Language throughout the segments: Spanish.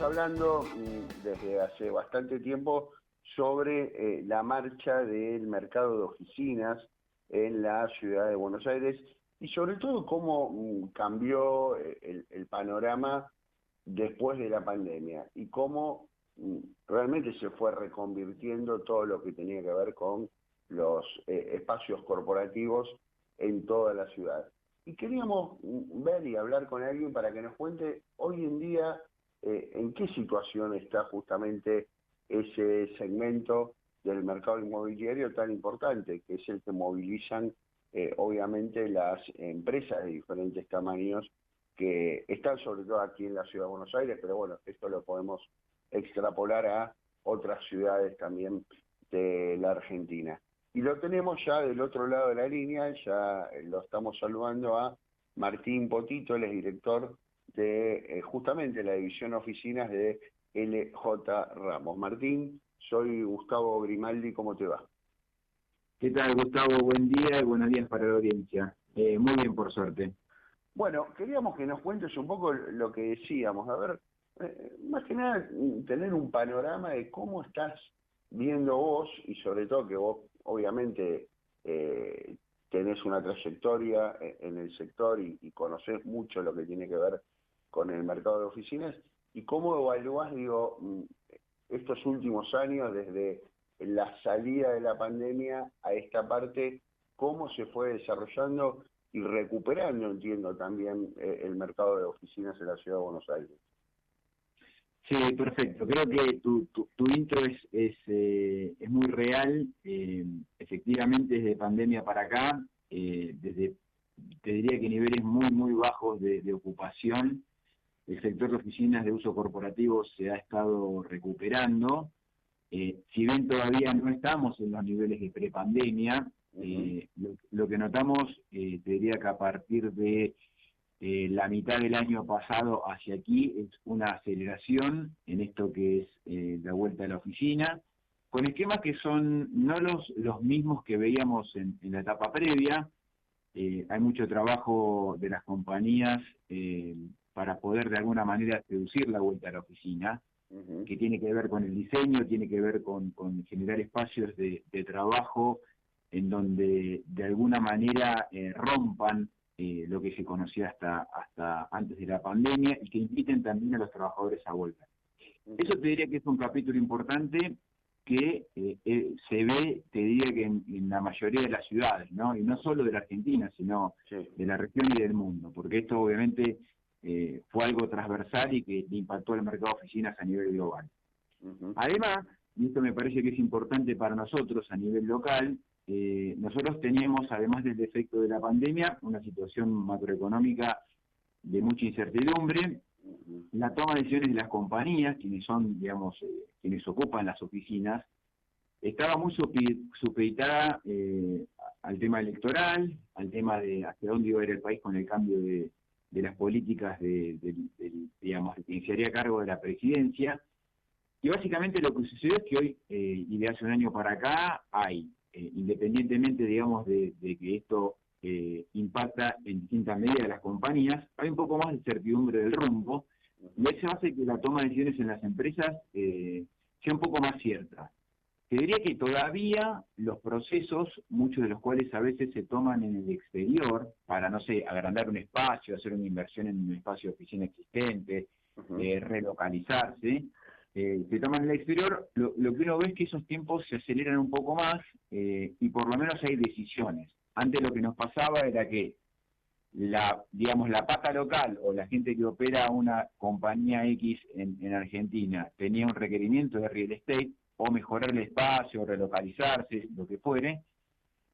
hablando desde hace bastante tiempo sobre la marcha del mercado de oficinas en la ciudad de Buenos Aires y sobre todo cómo cambió el panorama después de la pandemia y cómo realmente se fue reconvirtiendo todo lo que tenía que ver con los espacios corporativos en toda la ciudad. Y queríamos ver y hablar con alguien para que nos cuente hoy en día en qué situación está justamente ese segmento del mercado inmobiliario tan importante, que es el que movilizan obviamente las empresas de diferentes tamaños que están sobre todo aquí en la ciudad de Buenos Aires, pero bueno, esto lo podemos extrapolar a otras ciudades también de la Argentina. Y lo tenemos ya del otro lado de la línea, ya lo estamos saludando a Martín Potito, él es director de justamente la división oficinas de LJ Ramos. Martín, soy Gustavo Grimaldi, ¿cómo te va? ¿Qué tal, Gustavo? Buen día y buenos días para la audiencia. Muy bien, por suerte. Bueno, queríamos que nos cuentes un poco lo que decíamos, a ver, más que nada tener un panorama de cómo estás viendo vos, y sobre todo que vos obviamente tenés una trayectoria en el sector y conocés mucho lo que tiene que ver con el mercado de oficinas, y cómo evaluás, digo, estos últimos años, desde la salida de la pandemia a esta parte, cómo se fue desarrollando y recuperando, entiendo, también el mercado de oficinas en la ciudad de Buenos Aires. Sí, perfecto. Creo que tu intro es muy real. Efectivamente, desde pandemia para acá, te diría que niveles muy bajos de ocupación, el sector de oficinas de uso corporativo se ha estado recuperando. Si bien todavía no estamos en los niveles de prepandemia, lo que notamos, te diría que a partir de la mitad del año pasado hacia aquí es una aceleración en esto que es la vuelta a la oficina, con esquemas que son no los mismos que veíamos en la etapa previa. Hay mucho trabajo de las compañías para poder de alguna manera seducir la vuelta a la oficina, que tiene que ver con el diseño, tiene que ver con generar espacios de trabajo en donde de alguna manera rompan lo que se conocía hasta antes de la pandemia y que inviten también a los trabajadores a volver. Eso te diría que es un capítulo importante que se ve, te diría que en la mayoría de las ciudades, ¿no? Y no solo de la Argentina, sino de la región y del mundo, porque esto obviamente fue algo transversal y que impactó el mercado de oficinas a nivel global. Además, y esto me parece que es importante para nosotros a nivel local, nosotros teníamos, además del efecto de la pandemia, una situación macroeconómica de mucha incertidumbre. La toma de decisiones de las compañías, quienes son, digamos, quienes ocupan las oficinas, estaba muy supeditada al tema electoral, al tema de hacia dónde iba a ir el país con el cambio de las políticas digamos, de quien se haría cargo de la presidencia. Y básicamente lo que sucedió es que hoy, y de hace un año para acá, hay, independientemente, digamos, de que esto impacta en distintas medidas de las compañías, hay un poco más de certidumbre del rumbo, y eso hace que la toma de decisiones en las empresas sea un poco más cierta. Te diría que todavía los procesos, muchos de los cuales a veces se toman en el exterior, para, no sé, agrandar un espacio, hacer una inversión en un espacio de oficina existente, relocalizarse, se toman en el exterior, lo que uno ve es que esos tiempos se aceleran un poco más y por lo menos hay decisiones. Antes lo que nos pasaba era que digamos, la pata local o la gente que opera una compañía X en Argentina tenía un requerimiento de real estate o mejorar el espacio, relocalizarse, lo que fuere,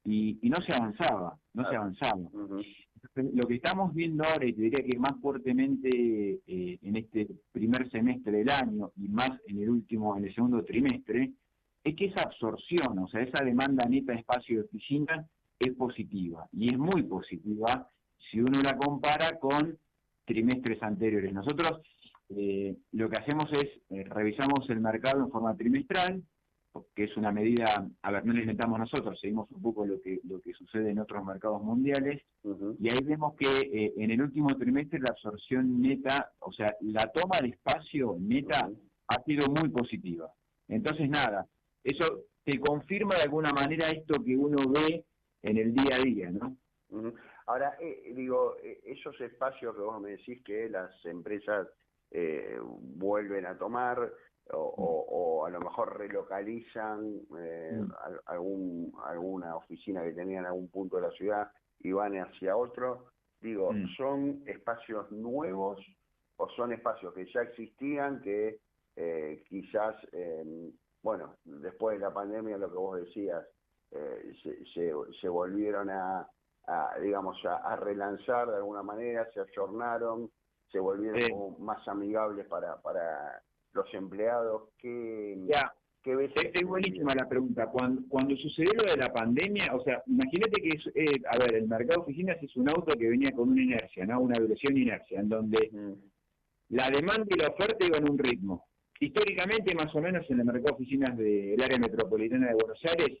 y no se avanzaba, se avanzaba. Entonces, lo que estamos viendo ahora, y te diría que más fuertemente en este primer semestre del año y más en el segundo trimestre, es que esa absorción, o sea, esa demanda neta de espacio de oficina es positiva, y es muy positiva si uno la compara con trimestres anteriores. Nosotros lo que hacemos es revisamos el mercado en forma trimestral, que es una medida, a ver, no la inventamos nosotros, seguimos un poco lo que sucede en otros mercados mundiales, y ahí vemos que en el último trimestre la absorción neta, o sea, la toma de espacio neta ha sido muy positiva. Entonces, nada, eso te confirma de alguna manera esto que uno ve en el día a día, ¿no? Ahora, digo, esos espacios que vos me decís que las empresas vuelven a tomar o a lo mejor relocalizan alguna oficina que tenían en algún punto de la ciudad y van hacia otro, digo, ¿son espacios nuevos o son espacios que ya existían que quizás, bueno, después de la pandemia, lo que vos decías, se volvieron digamos, a relanzar de alguna manera, se ayornaron, se volvieron como más amigables para los empleados? ¿Qué ves? Es buenísima la pregunta. Cuando sucedió lo de la pandemia, o sea, imagínate que, a ver, el mercado de oficinas es un auto que venía con una inercia, ¿no? Una velocidad inercia, en donde la demanda y la oferta iban a un ritmo. Históricamente, más o menos, en el mercado de oficinas del área metropolitana de Buenos Aires,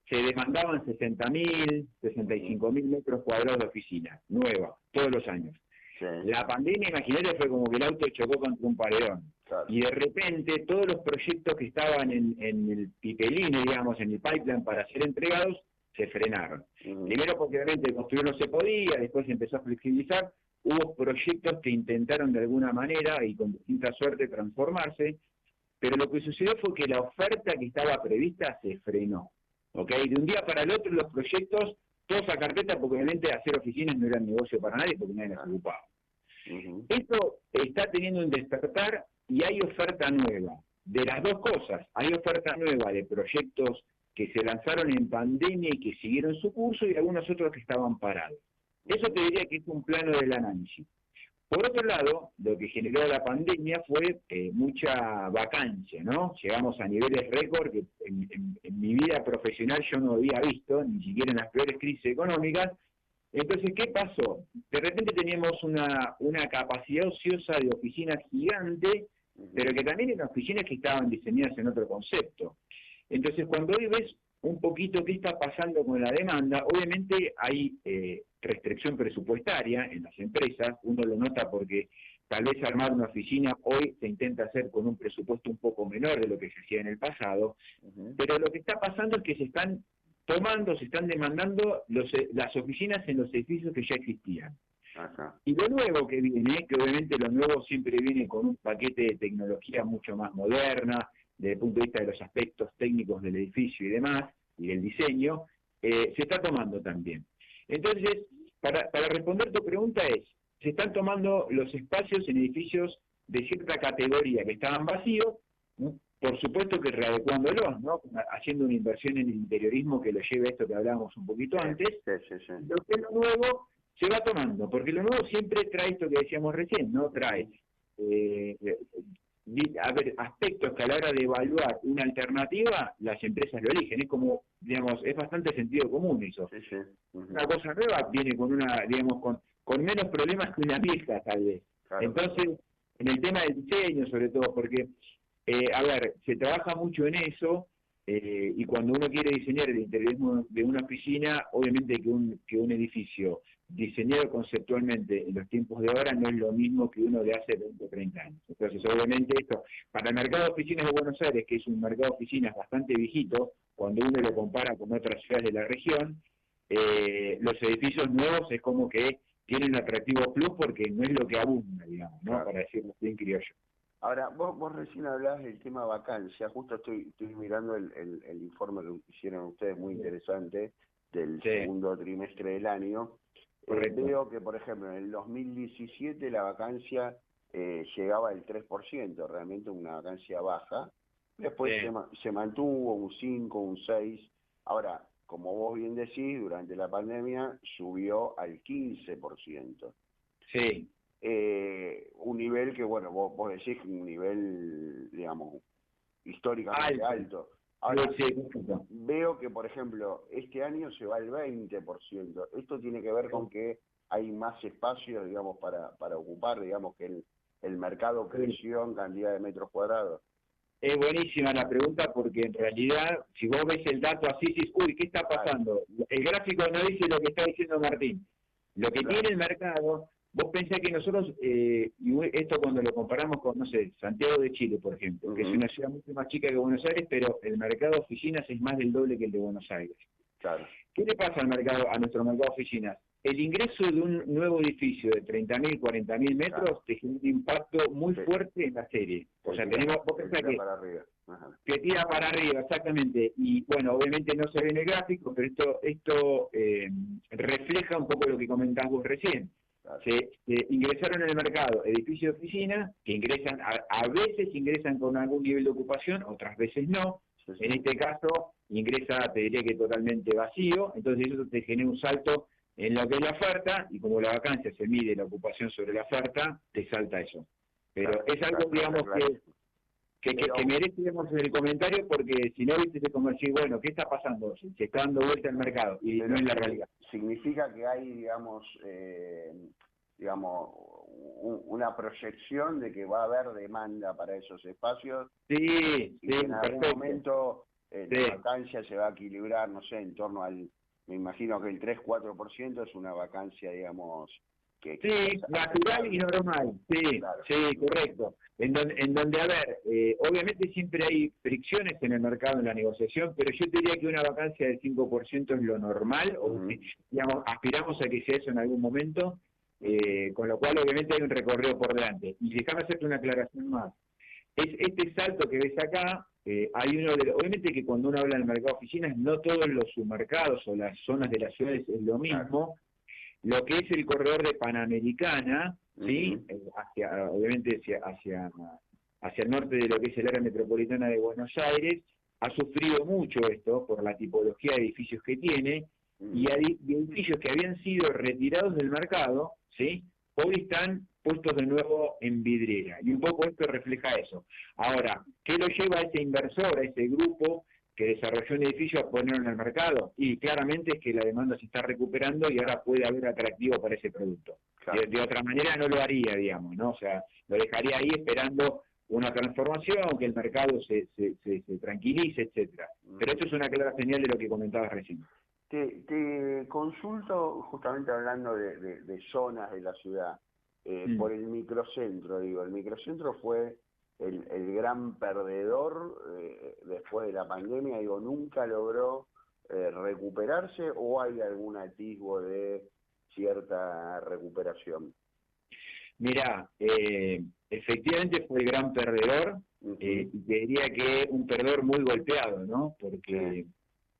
se demandaban 60.000, 65.000 metros cuadrados de oficina, nueva, todos los años. Sí. La pandemia, imagínate, fue como que el auto chocó contra un paredón. Claro. Y de repente todos los proyectos que estaban en el pipeline, digamos, en el pipeline para ser entregados, se frenaron. Primero porque obviamente construir no se podía, después se empezó a flexibilizar, hubo proyectos que intentaron de alguna manera y con distinta suerte transformarse, pero lo que sucedió fue que la oferta que estaba prevista se frenó. ¿Okay? De un día para el otro los proyectos, todos a carpeta, porque obviamente hacer oficinas no era negocio para nadie, porque nadie las ocupaba. Esto está teniendo un despertar y hay oferta nueva. De las dos cosas, hay oferta nueva de proyectos que se lanzaron en pandemia y que siguieron su curso y algunos otros que estaban parados. Eso te diría que es un plano del análisis. Por otro lado, lo que generó la pandemia fue mucha vacancia, ¿no? Llegamos a niveles récord que en mi vida profesional yo no había visto, ni siquiera en las peores crisis económicas. Entonces, ¿qué pasó? De repente teníamos una capacidad ociosa de oficinas gigante, pero que también eran oficinas que estaban diseñadas en otro concepto. Entonces, cuando hoy ves un poquito qué está pasando con la demanda, obviamente hay restricción presupuestaria en las empresas, uno lo nota porque tal vez armar una oficina hoy se intenta hacer con un presupuesto un poco menor de lo que se hacía en el pasado, pero lo que está pasando es que se están demandando las oficinas en los edificios que ya existían. Y lo nuevo que viene, que obviamente lo nuevo siempre viene con un paquete de tecnología mucho más moderna, desde el punto de vista de los aspectos técnicos del edificio y demás, y del diseño, se está tomando también. Entonces, para responder tu pregunta se están tomando los espacios en edificios de cierta categoría que estaban vacíos, ¿no? Por supuesto que readecuándolos, ¿no? Haciendo una inversión en el interiorismo que lo lleve a esto que hablábamos un poquito antes. Sí. Lo que es lo nuevo se va tomando, porque lo nuevo siempre trae esto que decíamos recién, ¿no? Trae aspectos que a la hora de evaluar una alternativa, las empresas lo eligen. Es como, digamos, es bastante sentido común eso. Sí. Una cosa nueva viene con con menos problemas que una vieja, tal vez. Claro. Entonces, en el tema del diseño, sobre todo, porque, se trabaja mucho en eso, y cuando uno quiere diseñar el interiorismo de una oficina, obviamente que un edificio diseñado conceptualmente en los tiempos de ahora no es lo mismo que uno de hace 20 o 30 años. Entonces, obviamente esto, para el mercado de oficinas de Buenos Aires, que es un mercado de oficinas bastante viejito, cuando uno lo compara con otras ciudades de la región, los edificios nuevos es como que tienen un atractivo plus porque no es lo que abunda, digamos, ¿no? Claro. Para decirlo bien criollo. Ahora, vos recién hablabas del tema vacancia, justo estoy mirando el informe que hicieron ustedes, muy interesante, del segundo trimestre del año. Veo que, por ejemplo, en el 2017 la vacancia llegaba al 3%, realmente una vacancia baja. Después se mantuvo un 5, un 6. Ahora, como vos bien decís, durante la pandemia subió al 15%. Sí. Un nivel que, bueno, vos decís un nivel, digamos, históricamente alto. Ahora, veo que, por ejemplo, este año se va al 20%. ¿Esto tiene que ver con que hay más espacios, digamos, para ocupar, digamos, que el mercado creció en cantidad de metros cuadrados? Es buenísima la pregunta porque en realidad, si vos ves el dato así, dices, uy, ¿qué está pasando? El gráfico no dice lo que está diciendo Martín. Lo que tiene el mercado, vos pensás que nosotros, y esto cuando lo comparamos con, no sé, Santiago de Chile, por ejemplo, que es una ciudad mucho más chica que Buenos Aires, pero el mercado de oficinas es más del doble que el de Buenos Aires. Claro. ¿Qué le pasa a nuestro mercado de oficinas? El ingreso de un nuevo edificio de 30.000, 40.000 metros te genera un impacto muy fuerte en la serie. O sea, vos pensás que para arriba. que tira para arriba, exactamente. Y bueno, obviamente no se ve en el gráfico, pero esto refleja un poco lo que comentás vos recién. Claro. Se ingresaron en el mercado edificios de oficina, que ingresan, a veces ingresan con algún nivel de ocupación, otras veces no. Sí. En este caso ingresa, te diría que totalmente vacío, entonces eso te genera un salto en lo que es la oferta, y como la vacancia se mide la ocupación sobre la oferta, te salta eso. Pero es algo, digamos, que merece, digamos, el comentario, porque si no, viste, es como decir, bueno, ¿qué está pasando? Se está dando vuelta el mercado, y no es la realidad. Significa que hay, digamos, una proyección de que va a haber demanda para esos espacios. Sí, y en algún momento la vacancia se va a equilibrar, no sé, en torno al, me imagino que el 3-4% es una vacancia, digamos, sí, natural y normal, sí, claro. Sí, correcto. En donde a ver, obviamente siempre hay fricciones en el mercado, en la negociación, pero yo diría que una vacancia del 5% es lo normal, o digamos, aspiramos a que sea eso en algún momento, con lo cual obviamente hay un recorrido por delante. Y déjame hacerte una aclaración más. Este salto que ves acá, hay uno de obviamente que cuando uno habla del mercado de oficinas, no todos los submercados o las zonas de las ciudades es lo mismo. Claro. Lo que es el corredor de Panamericana, ¿sí? Obviamente hacia el norte de lo que es el área metropolitana de Buenos Aires, ha sufrido mucho esto por la tipología de edificios que tiene, y edificios que habían sido retirados del mercado, ¿sí? Hoy están puestos de nuevo en vidriera, y un poco esto refleja eso. Ahora, ¿qué lo lleva a ese inversor, a ese grupo que desarrolló un edificio a ponerlo en el mercado? Y claramente es que la demanda se está recuperando y ahora puede haber atractivo para ese producto. Claro. De otra manera no lo haría, digamos, ¿no? O sea, lo dejaría ahí esperando una transformación, que el mercado se tranquilice, etcétera. Pero esto es una clara señal de lo que comentabas recién. Te consulto, justamente hablando de zonas de la ciudad, por el microcentro, digo, el microcentro fue el gran perdedor después de la pandemia, digo, nunca logró recuperarse, o hay algún atisbo de cierta recuperación. Mira, efectivamente fue el gran perdedor, y te diría que un perdedor muy golpeado, ¿no? Porque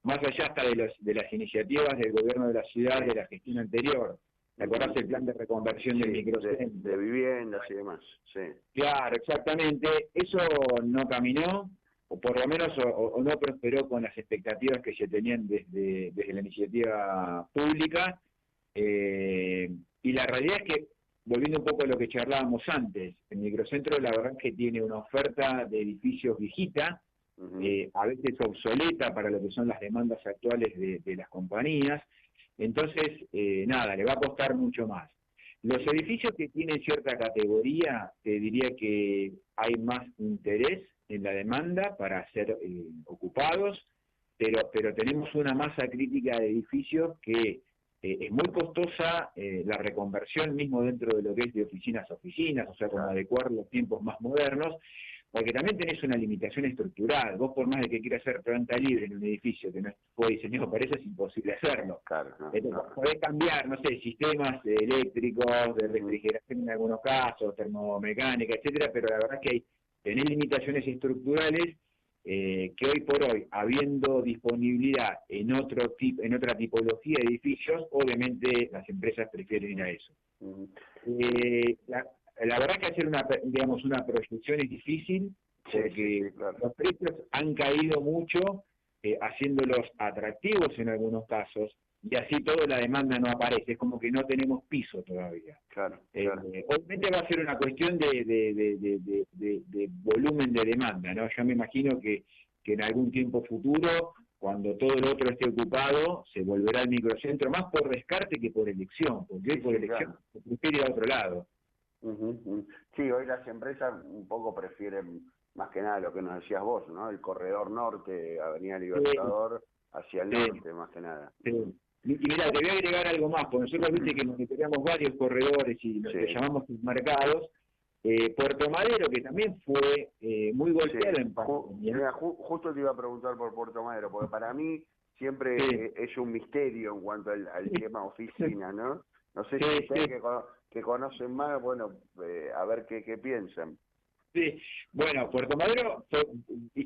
más allá hasta de las iniciativas del gobierno de la ciudad, de la gestión anterior, ¿te acordás el plan de reconversión del microcentro? De viviendas y demás, sí. Claro, exactamente. Eso no caminó, o por lo menos o no prosperó con las expectativas que se tenían desde la iniciativa pública. Y la realidad es que, volviendo un poco a lo que charlábamos antes, el microcentro la verdad es que tiene una oferta de edificios viejita, a veces obsoleta para lo que son las demandas actuales de las compañías. Entonces, nada, le va a costar mucho más. Los edificios que tienen cierta categoría, te diría que hay más interés en la demanda para ser ocupados, pero tenemos una masa crítica de edificios que es muy costosa la reconversión mismo dentro de lo que es de oficinas a oficinas, o sea, como adecuar los tiempos más modernos, porque también tenés una limitación estructural. Vos, por más de que quieras hacer planta libre en un edificio que no fue diseñado para eso, es imposible hacerlo. Claro, podés cambiar, no sé, sistemas eléctricos, de refrigeración en algunos casos, termomecánica, etcétera, pero la verdad es que tenés limitaciones estructurales que hoy por hoy, habiendo disponibilidad en otra tipología de edificios, obviamente las empresas prefieren ir a eso. La verdad que hacer una proyección es difícil, porque los precios han caído mucho, haciéndolos atractivos en algunos casos, y así toda la demanda no aparece, es como que no tenemos piso todavía. Claro. Obviamente va a ser una cuestión de volumen de demanda, ¿no? Yo me imagino que en algún tiempo futuro, cuando todo el otro esté ocupado, se volverá al microcentro, más por descarte que por elección, porque hoy por elección se prefiere ir a otro lado. Sí, hoy las empresas un poco prefieren más que nada lo que nos decías vos, ¿no? El corredor norte, Avenida Sí, Libertador, hacia el sí, norte, más que nada. sí. Y mira, te voy a agregar algo más, porque nosotros viste que monitoreamos varios corredores y los que Sí, llamamos mercados. Puerto Madero, que también fue muy sí. golpeado en pandemia. Mira, justo te iba a preguntar por Puerto Madero, porque para mí siempre Sí, es un misterio en cuanto al tema oficina, ¿no? No sé sí, si ustedes sí. que conocen más, bueno, a ver qué piensan. Sí, bueno, Puerto Madero fue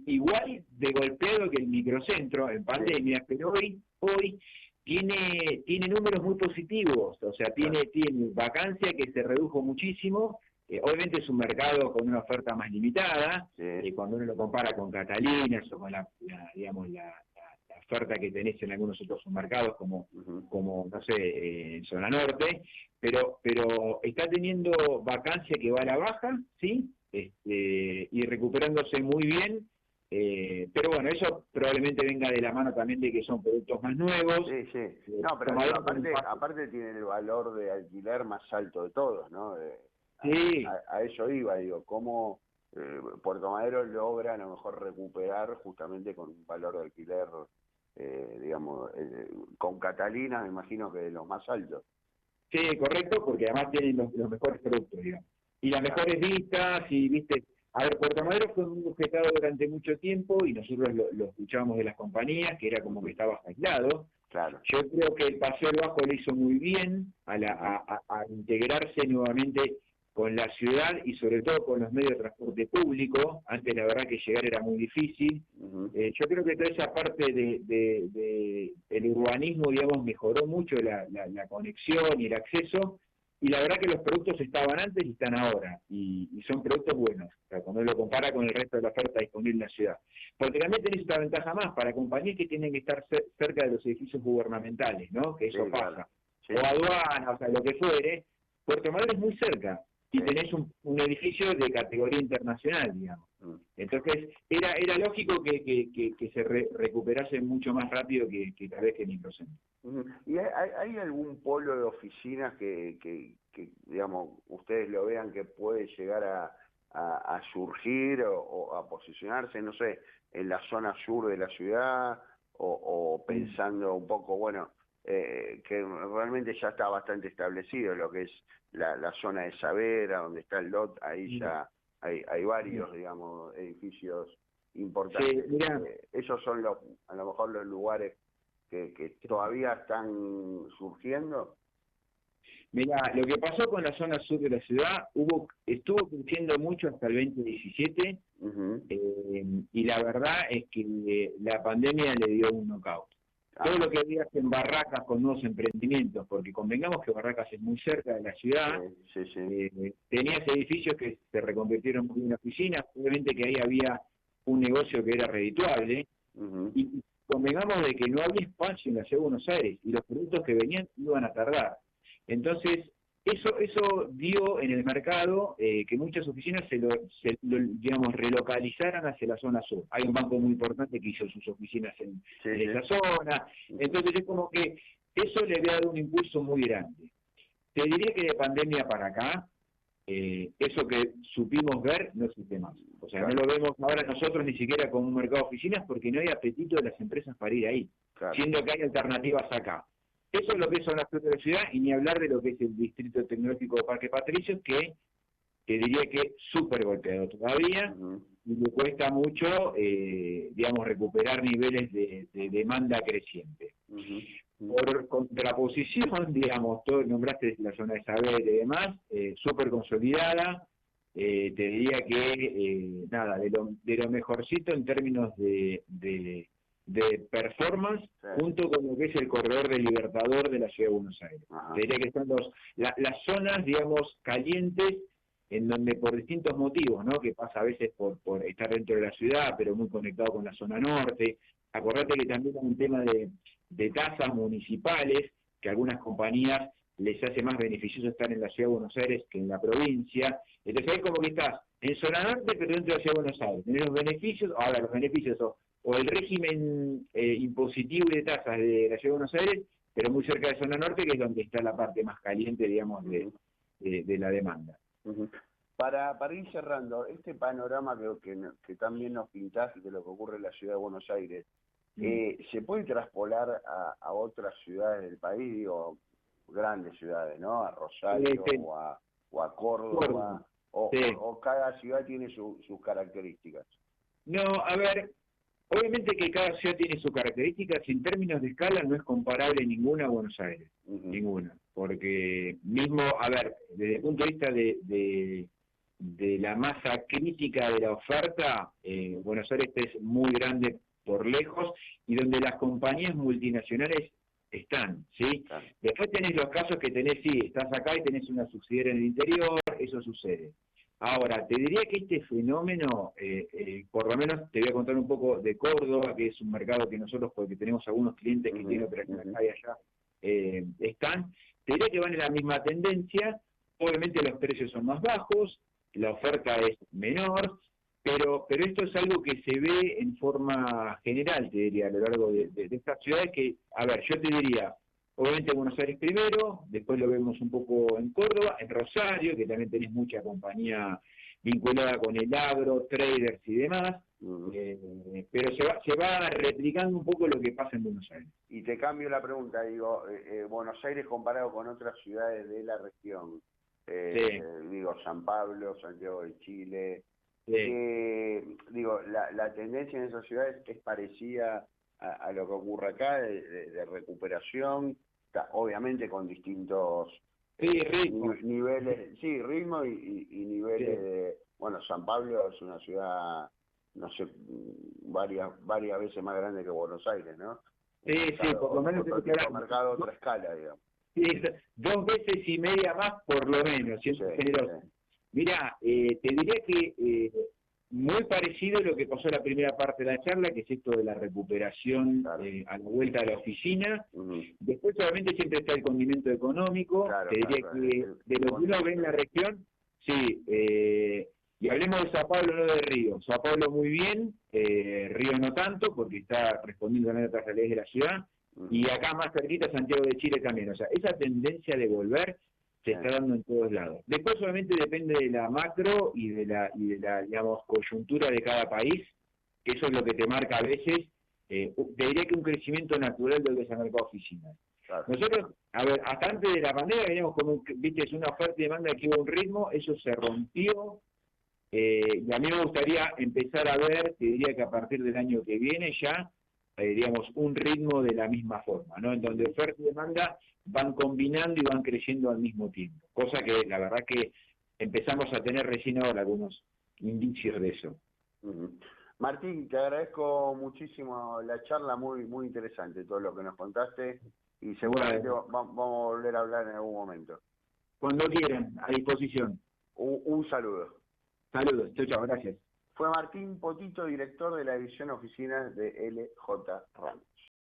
igual de golpeado que el microcentro en Sí, pandemia, pero hoy tiene números muy positivos, o sea, claro. tiene vacancia que se redujo muchísimo. Obviamente es un mercado con una oferta más limitada, Sí. cuando uno lo compara con Catalinas o con digamos, la oferta que tenés en algunos otros submercados Ujú. como no sé, en zona norte, pero está teniendo vacancia que va a la baja, ¿sí? Y recuperándose muy bien, pero bueno, eso probablemente venga de la mano también de que son productos más nuevos. Sí, sí. No, pero digo, Tomadero con un paso. aparte tiene el valor de alquiler más alto de todos, ¿no? Sí, A eso iba, digo, cómo Puerto Madero logra a lo mejor recuperar justamente con un valor de alquiler, digamos, con Catalina, me imagino que de los más altos. sí, correcto, porque además tienen los mejores productos, digamos. Y las Claro, mejores vistas, y viste, a ver, Puerto Madero fue muy objetado durante mucho tiempo y nosotros lo escuchábamos de las compañías, que era como que ujú, estaba aislado. claro, Yo creo que el Paseo del Bajo lo hizo muy bien ujú, a integrarse nuevamente con la ciudad y sobre todo con los medios de transporte público. Antes la verdad que llegar era muy difícil. ujú, Yo creo que toda esa parte del urbanismo, digamos, mejoró mucho la conexión y el acceso, y la verdad que los productos estaban antes y están ahora, y son productos buenos, o sea, cuando uno lo compara con el resto de la oferta disponible en la ciudad. Porque también tenés otra ventaja más para compañías que tienen que estar cerca de los edificios gubernamentales, ¿no? Que sí, eso claro, pasa. sí, O aduanas, o sea, lo que fuere. Puerto Madero es muy cerca y sí, tenés un edificio de categoría internacional, digamos. mm, Entonces, era lógico que se recuperase mucho más rápido que tal vez que el microcentro. ujú. ¿Y hay algún polo de oficinas que, digamos, ustedes lo vean que puede llegar a surgir o a posicionarse, no sé, en la zona sur de la ciudad o Mm. pensando un poco, bueno, que realmente ya está bastante establecido lo que es la zona de Savera, donde está el LOT, ahí Mm. ya hay varios, digamos, edificios Sí, importantes. mira, Esos son a lo mejor los lugares que todavía están surgiendo. mira, lo que pasó con la zona sur de la ciudad, estuvo creciendo mucho hasta el 2017, Ujú. y la verdad es que la pandemia le dio un knockout. Todo Ajá, lo que había en Barracas con nuevos emprendimientos, porque convengamos que Barracas es muy cerca de la sí, ciudad, sí, sí. tenías edificios que se reconvirtieron en oficinas, obviamente que ahí había un negocio que era redituable, Ujú. y convengamos de que no había espacio en la ciudad de Buenos Aires, y los productos que venían iban a tardar. Entonces, eso dio en el mercado que muchas oficinas digamos, relocalizaran hacia la zona sur. Hay un banco muy importante que hizo sus oficinas Sí, en esa sí. zona, Ujú. entonces es como que eso le había dado un impulso muy grande. Te diría que de pandemia para acá, eso que supimos ver no existe más. O sea, no Claro, lo vemos ahora nosotros ni siquiera como un mercado de oficinas porque no hay apetito de las empresas para ir ahí, claro. siendo que hay alternativas acá. Eso es lo que es zona sur de la ciudad, y ni hablar de lo que es el distrito tecnológico de Parque Patricios, que diría que es súper golpeado todavía, Ujú. y le cuesta mucho, digamos, recuperar niveles de demanda creciente. Ujú. Ujú. Por contraposición, digamos, todo nombraste la zona de Saber y demás, súper consolidada. Te diría que, nada, de lo mejorcito en términos de performance, Sí. junto con lo que es el corredor del Libertador de la Ciudad de Buenos Aires. Ajá. Te diría que son las zonas, digamos, calientes, en donde por distintos motivos, ¿no? Que pasa a veces por estar dentro de la ciudad, pero muy conectado con la zona norte. Acordate que también hay un tema de tasas municipales, que a algunas compañías les hace más beneficioso estar en la Ciudad de Buenos Aires que en la provincia. Entonces es como que estás en zona norte, pero dentro de la Ciudad de Buenos Aires. Tenés los beneficios, ahora los beneficios o el régimen impositivo y de tasas de la Ciudad de Buenos Aires, pero muy cerca de zona norte, que es donde está la parte más caliente, digamos, Ujú. de la demanda. Ujú. Para ir cerrando, este panorama que también nos pintaste de lo que ocurre en la ciudad de Buenos Aires, ¿se puede traspolar a otras ciudades del país, digo, grandes ciudades, ¿no? A Rosario Sí. o a Córdoba, Sí. o cada ciudad tiene sus características? No, a ver, obviamente que cada ciudad tiene sus características, en términos de escala no es comparable ninguna a Buenos Aires, ninguna, porque mismo, a ver, desde el punto de vista de la masa crítica de la oferta, Buenos Aires es muy grande por lejos y donde las compañías multinacionales están, ¿sí? Claro. Después tenés los casos que tenés, sí, estás acá y tenés una subsidiaria en el interior, eso sucede. Ahora, te diría que este fenómeno, por lo menos te voy a contar un poco de Córdoba, que es un mercado que nosotros, porque tenemos algunos clientes que tienen operación acá y allá, están, te diría que van en la misma tendencia, obviamente los precios son más bajos, la oferta es menor, pero esto es algo que se ve en forma general, te diría, a lo largo de estas ciudades que, a ver, yo te diría, obviamente Buenos Aires primero, después lo vemos un poco en Córdoba, en Rosario, que también tenés mucha compañía vinculada con el agro, traders y demás, pero se va replicando un poco lo que pasa en Buenos Aires. Y te cambio la pregunta, digo, Buenos Aires comparado con otras ciudades de la región, Sí. Digo, San Pablo, Santiago de Chile, Sí. digo, la tendencia en esas ciudades es parecida a lo que ocurre acá, de recuperación, obviamente con distintos niveles, sí, ritmo y niveles de, bueno, San Pablo es una ciudad, no sé, varias veces más grande que Buenos Aires, ¿no? Sí, por lo menos otro tipo de mercado, otra escala, digamos. Sí, 2 veces y media más por lo menos, siendo generoso. Sí. Mira, te diría que muy parecido a lo que pasó en la primera parte de la charla, que es esto de la recuperación Claro. A la vuelta a la oficina. Después obviamente siempre está el condimento económico, Claro, te diría que de lo que uno ve en la región, sí, y hablemos de Sao Paulo, no de Río. Sao Paulo muy bien, Río no tanto, porque está respondiendo también a otras realidades de la ciudad, y acá más cerquita Santiago de Chile también. O sea, esa tendencia de volver se está dando en todos lados. Después solamente depende de la macro y de la digamos, coyuntura de cada país, que eso es lo que te marca a veces. Te diría que un crecimiento natural del desarrollo de oficinas. Claro. Nosotros, a ver, hasta antes de la pandemia veníamos con viste, es una oferta y demanda que hubo un ritmo, eso se rompió, y a mí me gustaría empezar a ver, te diría que a partir del año que viene ya, digamos, un ritmo de la misma forma, ¿no? En donde oferta y demanda van combinando y van creciendo al mismo tiempo. Cosa que la verdad que empezamos a tener recién ahora algunos indicios de eso. Martín, te agradezco muchísimo la charla, muy interesante todo lo que nos contaste y seguramente vamos a volver a hablar en algún momento. Cuando quieran, a disposición. Un saludo. Saludos, chao, gracias. Fue Martín Potito, director de la división oficinas de LJ Ramos.